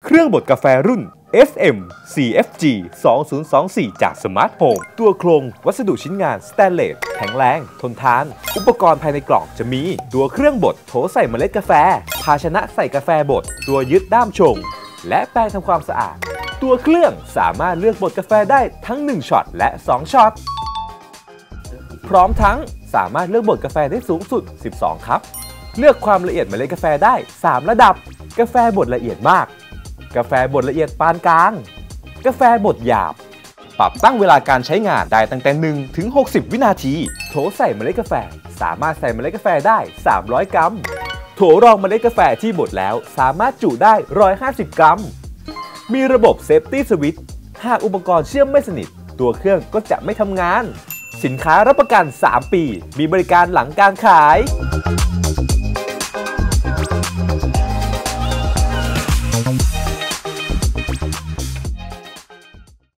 เครื่องบดกาแฟรุ่น FM CFG 2024 จาก Smart Home ตัวโครงวัสดุชิ้นงานสแตนเลสแข็งแรงทนทานอุปกรณ์ภายในกล่องจะมีตัวเครื่องบดโถใส่เมล็ดกาแฟภาชนะใส่กาแฟบดตัวยึดด้ามชงและแป้งทำความสะอาดตัวเครื่องสามารถเลือกบดกาแฟได้ทั้ง1ช็อตและ2ช็อตพร้อมทั้งสามารถเลือกบดกาแฟได้สูงสุด12คัพเลือกความละเอียดเมล็ดกาแฟได้3ระดับกาแฟบดละเอียดมากกาแฟบดละเอียดปานกลางกาแฟบดหยาบปรับตั้งเวลาการใช้งานได้ตั้งแต่1ถึง60วินาทีโถใส่เมล็ดกาแฟสามารถใส่เมล็ดกาแฟได้300กรัมโถรองเมล็ดกาแฟที่บดแล้วสามารถจุได้150กรัมมีระบบเซฟตี้สวิตช์หากอุปกรณ์เชื่อมไม่สนิทตัวเครื่องก็จะไม่ทำงานสินค้ารับประกัน3ปีมีบริการหลังการขาย